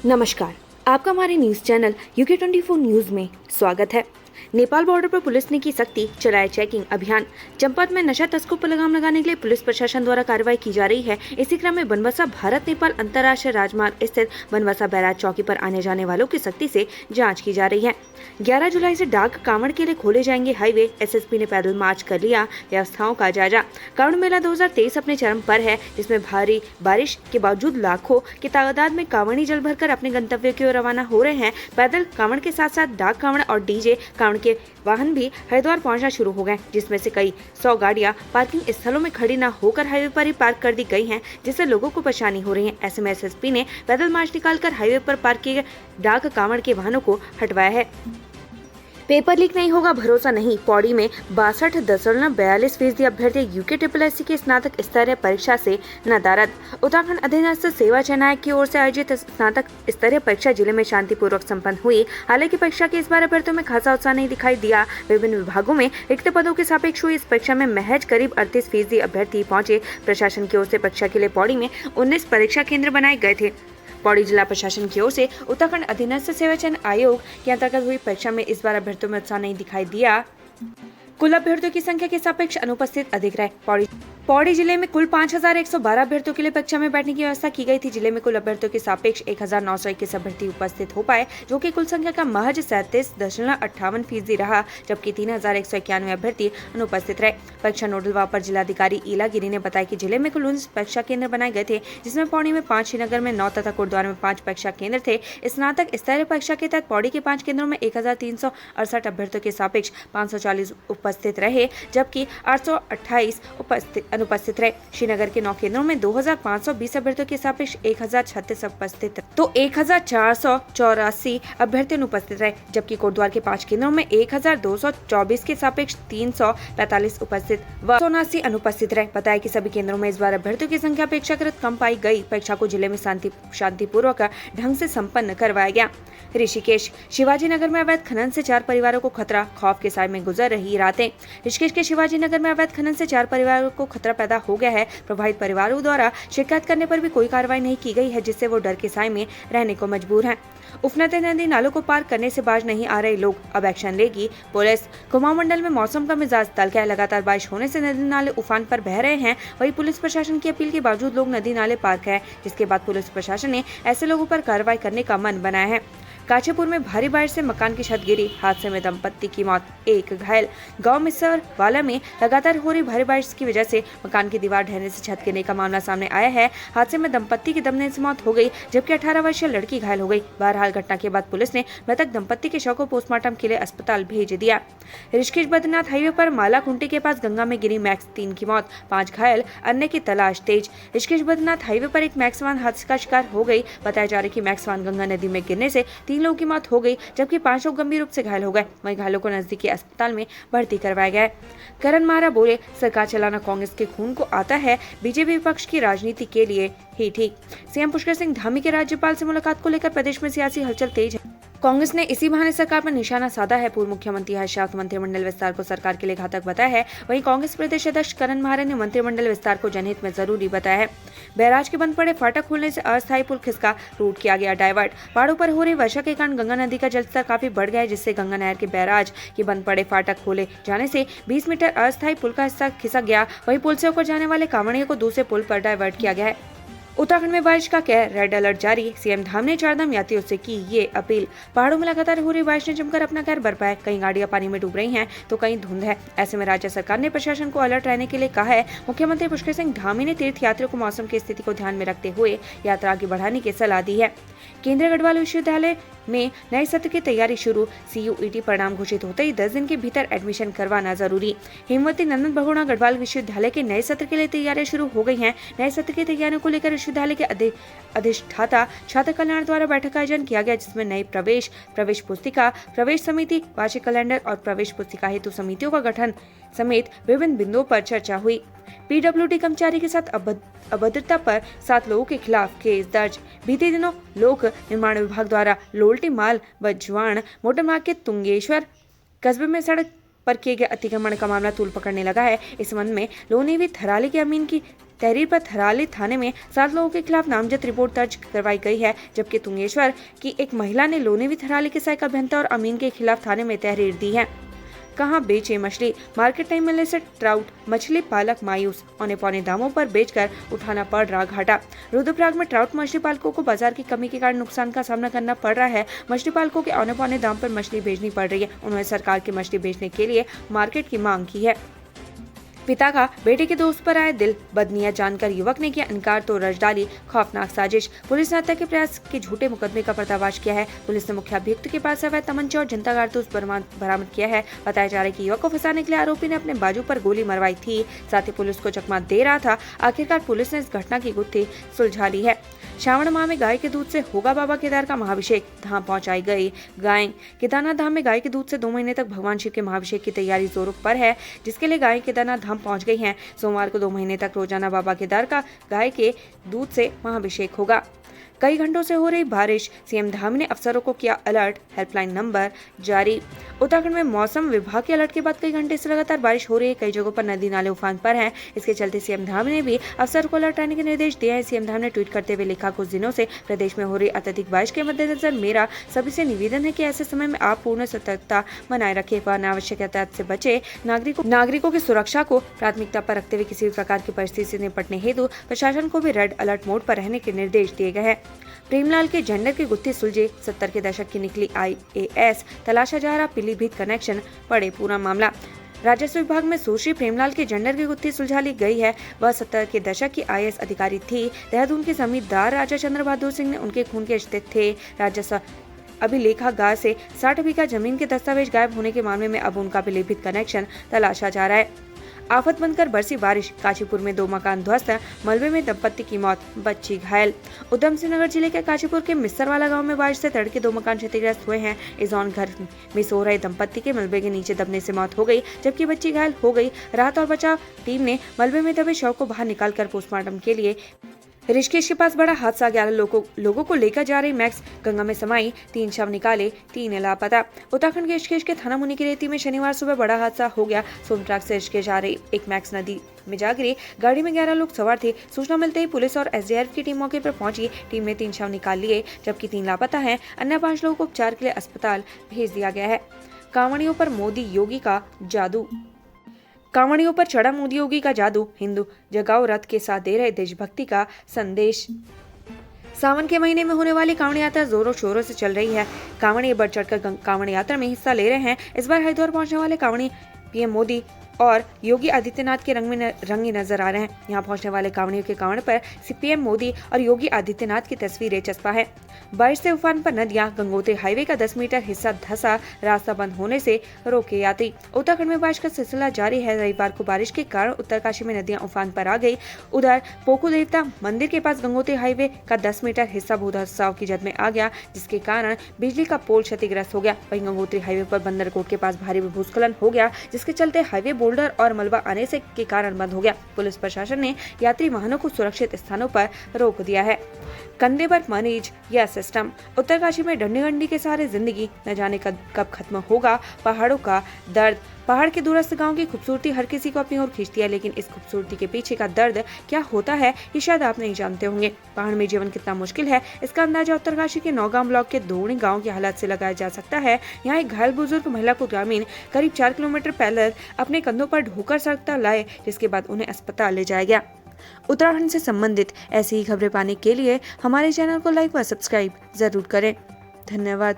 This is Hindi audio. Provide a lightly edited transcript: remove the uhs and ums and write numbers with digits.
नमस्कार, आपका हमारे न्यूज चैनल UK24 न्यूज में स्वागत है। नेपाल बॉर्डर पर पुलिस ने की सख्ती, चलाया चेकिंग अभियान। चंपावत में नशा तस्करों पर लगाम लगाने के लिए पुलिस प्रशासन द्वारा कार्रवाई की जा रही है। इसी क्रम में बनबसा भारत नेपाल अंतर्राष्ट्रीय राजमार्ग स्थित बनबसा बैराज चौकी पर आने जाने वालों की सख्ती से जांच की जा रही है। 11 जुलाई से डाक कांवड़ के लिए खोले जाएंगे हाईवे। SSP ने पैदल मार्च कर लिया व्यवस्थाओं का जायजा। कांवड़ मेला 2023 अपने चरम पर है, जिसमें भारी बारिश के बावजूद लाखों की तादाद में कांवड़ी जल भरकर अपने गंतव्य की ओर रवाना हो रहे हैं। पैदल कांवड़ के साथ साथ डाक कांवड़ और डीजे कांवड़ के वाहन भी हरिद्वार पहुंचना शुरू हो गए, जिसमें से कई 100 गाड़ियां पार्किंग स्थलों में खड़ी न होकर हाईवे पर ही पार्क कर दी गई हैं, जिससे लोगों को परेशानी हो रही है। ऐसे में SSP ने पैदल मार्च निकालकर हाईवे पर पार्क किए डाक कांवड़ के वाहनों को हटवाया है। पेपर लीक नहीं होगा, भरोसा नहीं। पौड़ी में 62.42% अभ्यर्थी UKSSC की स्नातक स्तरीय परीक्षा से नदारद। उत्तराखंड अधीनस्थ सेवा चयन आयोग की ओर से आयोजित स्नातक स्तरीय परीक्षा जिले में शांतिपूर्वक संपन्न हुई। हालांकि परीक्षा के इस बार अभ्यर्थियों में खासा उत्साह नहीं दिखाई दिया। विभिन्न विभागों में रिक्त पदों के सापेक्ष हुई इस परीक्षा में महज करीब 38% अभ्यर्थी पहुंचे। प्रशासन की ओर से परीक्षा के लिए पौड़ी में 19 परीक्षा केंद्र बनाए गए थे। पौड़ी जिला प्रशासन की ओर से उत्तराखंड अधीनस्थ सेवा चयन आयोग के अंतर्गत हुई परीक्षा में इस बार अभ्यर्थियों में उत्साह नहीं दिखाई दिया। कुल अभ्यर्थियों की संख्या के सापेक्ष अनुपस्थित अधिक रहे। पौड़ी जिले में कुल 5112 अभ्यर्थियों के लिए परीक्षा में बैठने की व्यवस्था की गई थी। जिले में कुल अभ्यर्थियों के सापेक्ष 1921 अभ्यर्थी उपस्थित हो पाए, जो कि कुल संख्या का महज 37.58% रहा, जबकि 3191 अभ्यर्थी अनुपस्थित रहे। परीक्षा नोडल व अपर जिलाधिकारी ईला गिरी ने बताया कि जिले में कुल 19 परीक्षा केंद्र बनाए गए थे, जिसमें पौड़ी में 5, श्रीनगर में 9 तथा कोटद्वार में 5 परीक्षा केंद्र थे। स्नातक स्तरीय परीक्षा के तहत पौड़ी के 5 केंद्रों में 1368 अभ्यर्थियों के सापेक्ष 540 उपस्थित रहे, जबकि 828 अनुपस्थित रहे। श्रीनगर के 9 केंद्रों में 2520 अभ्यर्थियों के सापेक्ष 1036 उपस्थित तो 1484 अभ्यर्थी अनुपस्थित रहे, जबकि कोटद्वार के 5 केंद्रों में 1224 के सापेक्ष 345 उपस्थित व 89 अनुपस्थित रहे। बताया कि सभी केंद्रों में इस बार अभ्यर्थियों की संख्या अपेक्षाकृत कम पाई गई। परीक्षा को जिले में शांतिपूर्वक ढंग से संपन्न करवाया गया। ऋषिकेश शिवाजी नगर में अवैध खनन से 4 परिवारों को खतरा, खौफ के साए में गुजर रही रातें। ऋषिकेश के शिवाजी नगर में अवैध खनन से 4 परिवारों को खतरा पैदा हो गया है। प्रभावित परिवारों द्वारा शिकायत करने पर भी कोई कार्रवाई नहीं की गई है, जिससे वो डर के साए में रहने को मजबूर हैं। उफनते नदी नालों को पार करने से बाज नहीं आ रहे लोग, अब एक्शन लेगी पुलिस। कुमाऊं मंडल में मौसम का मिजाज तल्ख है। लगातार बारिश होने से नदी नाले उफान पर बह रहे हैं। वहीं पुलिस प्रशासन की अपील के बावजूद लोग नदी नाले पार गए, जिसके बाद पुलिस प्रशासन ने ऐसे लोगों पर कार्रवाई करने का मन बनाया है। काचीपुर में भारी बारिश से मकान की छत गिरी, हादसे में दंपत्ति की मौत, 1 घायल। गांव मिसर वाला में लगातार हो रही भारी बारिश की वजह से मकान की दीवार ढहने से छत गिरने का मामला सामने आया है। हादसे में दंपत्ति की दबने से मौत हो गई, जबकि 18 वर्षीय लड़की घायल हो गई। बहरहाल घटना के बाद पुलिस ने मृतक दंपत्ति के शव को पोस्टमार्टम के लिए अस्पताल भेज दिया। ऋषिकेश बद्रीनाथ हाईवे पर माला खुंटी के पास गंगा में गिरी मैक्स, 3 की मौत, 5 घायल, अन्य की तलाश तेज। ऋषिकेश बद्रीनाथ हाईवे पर एक मैक्स वाहन हादसे का शिकार हो गई। बताया जा रहा है कि मैक्स वाहन गंगा नदी में गिरने से 3 लोगों की मौत हो गई, जबकि 5 लोग गंभीर रूप से घायल हो गए। वहीं घायलों को नजदीकी अस्पताल में भर्ती करवाया गया है। करण मारा बोले, सरकार चलाना कांग्रेस के खून को आता है, बीजेपी विपक्ष की राजनीति के लिए ही ठीक। सीएम पुष्कर सिंह धामी के राज्यपाल से मुलाकात को लेकर प्रदेश में सियासी हलचल तेज है। कांग्रेस ने इसी बहाने सरकार पर निशाना साधा है। पूर्व मुख्यमंत्री हर्ष रावत मंत्रिमंडल विस्तार को सरकार के लिए घातक बताया है। वहीं कांग्रेस प्रदेश अध्यक्ष करण मारे ने मंत्रिमंडल विस्तार को जनहित में जरूरी बताया है। बैराज के बंद पड़े फाटक खोलने से अस्थायी पुल खिसका, रूट किया गया डाइवर्ट। पहाड़ों पर हो रही वर्षा के कारण गंगा नदी का जलस्तर काफी बढ़ गया है, जिससे गंगा नहर के बैराज के बंद पड़े फाटक खोले जाने से 20 मीटर अस्थायी पुल का हिस्सा खिसक गया। वहीं पुल से होकर जाने वाले कांवड़ियों को दूसरे पुल पर डाइवर्ट किया गया है। उत्तराखंड में बारिश का कहर, रेड अलर्ट जारी। सीएम धाम ने चारधाम यात्रियों से की ये अपील। पहाड़ों में लगातार हो रही बारिश ने जमकर अपना कहर बरपा है। कई गाड़ियां पानी में डूब रही हैं, तो कहीं धुंध है। ऐसे में राज्य सरकार ने प्रशासन को अलर्ट रहने के लिए कहा है। मुख्यमंत्री पुष्कर सिंह धामी ने तीर्थ यात्रियों को मौसम की स्थिति को ध्यान में रखते हुए यात्रा आगे बढ़ाने की सलाह दी है। केंद्रीय गढ़वाल विश्वविद्यालय में नए सत्र की तैयारी शुरू। CUET परिणाम घोषित होते ही 10 दिन के भीतर एडमिशन करवाना जरूरी। हेमवती नंदन बहुगुणा गढ़वाल विश्वविद्यालय के नए सत्र के लिए तैयारियां शुरू हो गई हैं। नए सत्र की तैयारियों को लेकर विश्वविद्यालय के अधिष्ठाता छात्र कल्याण द्वारा बैठक का आयोजन किया गया, जिसमें नई प्रवेश पुस्तिका, प्रवेश समिति, वार्षिक कैलेंडर और प्रवेश पुस्तिका हेतु समितियों का गठन समेत विभिन्न बिंदुओं पर चर्चा हुई। PWD कर्मचारी के साथ अभद्रता पर 7 लोगों के खिलाफ केस दर्ज। बीते दिनों लोक निर्माण विभाग द्वारा लोल्टी माल व ज्वाण मोटरमार्ग के तुंगेश्वर कस्बे में सड़क पर किए गए अतिक्रमण का मामला तूल पकड़ने लगा है। इस संबंध में लोनी व थराली के अमीन की तहरीर पर थराली थाने में 7 लोगों के खिलाफ नामजद रिपोर्ट दर्ज करवाई गई है, जबकि तुंगेश्वर की एक महिला ने लोनेवी थराली के सहायक अभियंता और अमीन के खिलाफ थाने में तहरीर दी है। कहां बेचे मछली? मार्केट नहीं मिलने से ट्राउट मछली पालक मायूस, औने पौने दामों पर बेचकर उठाना पड़ रहा घाटा। रुद्रप्रयाग में ट्राउट मछली पालकों को बाजार की कमी के कारण नुकसान का सामना करना पड़ रहा है। मछली पालकों के औने पौने दाम पर मछली बेचनी पड़ रही है। उन्होंने सरकार की मछली बेचने के लिए मार्केट की मांग की है। पिता का बेटे के दोस्त पर आया दिल, बदनीयत जानकर युवक ने किया इनकार तो रच डाली खौफनाक साजिश। पुलिस ने हत्या के प्रयास के झूठे मुकदमे का पर्दाफाश किया है। पुलिस ने मुख्य अभियुक्त के पास अवैध तमंचा और जनता कारतूस बरामद किया है। बताया जा रहा है कि युवक को फंसाने के लिए आरोपी ने अपने बाजू पर गोली मरवाई थी, साथ ही पुलिस को चकमा दे रहा था। आखिरकार पुलिस ने इस घटना की गुत्थी सुलझा ली है। श्रावण माह में गाय के दूध से होगा बाबा केदार का महाभिषेक, धाम पहुंचाई गई गाय। केदारनाथ धाम में गाय के दूध से 2 महीने तक भगवान शिव के महाभिषेक की तैयारी जोरों पर है, जिसके लिए गाय केदारनाथ धाम पहुंच गई हैं। सोमवार को 2 महीने तक रोजाना बाबा केदार का गाय के दूध से महाभिषेक होगा। कई घंटों से हो रही बारिश, सीएम धामी ने अफसरों को किया अलर्ट, हेल्पलाइन नंबर जारी। उत्तराखंड में मौसम विभाग के अलर्ट के बाद कई घंटे से लगातार बारिश हो रही है। कई जगहों पर नदी नाले उफान पर हैं। इसके चलते सीएम धामी ने भी अफसरों को अलर्ट रहने के निर्देश दिए हैं। सीएम धामी ने ट्वीट करते हुए लिखा, कुछ दिनों से प्रदेश में हो रही अत्यधिक बारिश के मद्देनजर मेरा सभी से निवेदन है कि ऐसे समय में आप पूर्ण सतर्कता बनाए रखें व अनावश्यक यातायात से बचे। नागरिकों की सुरक्षा को प्राथमिकता पर रखते हुए किसी भी प्रकार की परिस्थिति से निपटने हेतु प्रशासन को भी रेड अलर्ट मोड पर रहने के निर्देश दिए गए हैं। प्रेमलाल के जेंडर की गुत्थी सुलझे, 70 के दशक की निकली IAS, तलाशा जा रहा पीलीभीत कनेक्शन, पड़े पूरा मामला। राजस्व विभाग में सुश्री प्रेमलाल के जेंडर की गुत्थी सुलझा ली गई है। वह 70 के दशक की IAS अधिकारी थी। देहरादून के जमींदार राजा चंद्र बहादुर सिंह ने उनके खून के रिश्ते थे। राजस्व अभिलेखागार से 60 बीघा जमीन के दस्तावेज गायब होने के मामले में अब उनका पीलीभीत कनेक्शन तलाशा जा रहा है। आफत बनकर बरसी बारिश, काशीपुर में 2 मकान ध्वस्त, मलबे में दंपत्ति की मौत, बच्ची घायल। उधम सिंह नगर जिले के काशीपुर के मिस्सरवाला गांव में बारिश से तड़के 2 मकान क्षतिग्रस्त हुए हैं। इस दौरान घर में सो रहे दंपत्ति के मलबे के नीचे दबने से मौत हो गई, जबकि बच्ची घायल हो गई। राहत और बचाव टीम ने मलबे में दबे शव को बाहर निकालकर पोस्टमार्टम के लिए ऋषिकेश के पास बड़ा हादसा, 11 लोगों को लेकर जा रही मैक्स गंगा में समाई, 3 शव निकाले, 3 लापता। उत्तराखंड के ऋषिकेश के थाना मुनि की रेती में शनिवार सुबह बड़ा हादसा हो गया। सोनप्रयाग से ऋषिकेश जा रही एक मैक्स नदी में जा गिरी। गाड़ी में 11 लोग सवार थे। सूचना मिलते ही पुलिस और SDRF की टीम मौके पर पहुंची। टीम ने 3 शव निकाल लिए, जबकि 3 लापता हैं। अन्य 5 लोगों को उपचार के लिए अस्पताल भेज दिया गया है। कांवड़ियों पर मोदी योगी का जादू, कांवड़ियों पर चढ़ा मोदी योगी का जादू, हिंदू जगाओ रथ के साथ दे रहे देशभक्ति का संदेश। सावन के महीने में होने वाली कांवड़ यात्रा जोरों शोरों से चल रही है। कांवड़िए बढ़ चढ़कर कांवड़ यात्रा में हिस्सा ले रहे हैं। इस बार हरिद्वार पहुंचने वाले कांवड़ी PM मोदी और योगी आदित्यनाथ के रंगी नजर आ रहे हैं। यहाँ पहुंचने वाले कांवड़ियों के कांवड़ पर PM मोदी और योगी आदित्यनाथ की तस्वीरें चस्पा है। बारिश से उफान पर नदियां, गंगोत्री हाईवे का 10 मीटर हिस्सा धंसा, रास्ता बंद होने से रोके यात्री। उत्तराखंड में बारिश का सिलसिला जारी है। रविवार को बारिश के कारण उत्तरकाशी में नदियां उफान पर आ गई। उधर पोखू देवता मंदिर के पास गंगोत्री हाईवे का 10 मीटर हिस्सा भूधसाव की जद में आ गया, जिसके कारण बिजली का पोल क्षतिग्रस्त हो गया। वहीं गंगोत्री हाईवे पर बंदरकोट के पास भारी भूस्खलन हो गया, जिसके चलते हाईवे बोल्डर और मलबा आने से के कारण बंद हो गया। पुलिस प्रशासन ने यात्री वाहनों को सुरक्षित स्थानों पर रोक दिया है। कंधे पर मरीज या सिस्टम, उत्तरकाशी में डंडी के सहारे जिंदगी, न जाने कब खत्म होगा पहाड़ों का दर्द। पहाड़ के दूरस्थ गांव की खूबसूरती हर किसी को अपनी ओर खींचती है, लेकिन इस खूबसूरती के पीछे का दर्द क्या होता है ये शायद आप नहीं जानते होंगे। पहाड़ में जीवन कितना मुश्किल है, इसका अंदाजा उत्तरकाशी के नौगांव ब्लॉक के दोणी गांव की हालत से लगाया जा सकता है। यहाँ एक घायल बुजुर्ग महिला को ग्रामीण करीब 4 किलोमीटर पैदल अपने कंधों पर ढोकर सड़क तक लाए, जिसके बाद उन्हें अस्पताल ले जाया गया। उत्तराखंड से संबंधित ऐसी ही खबरें पाने के लिए हमारे चैनल को लाइक व सब्सक्राइब जरूर करें। धन्यवाद।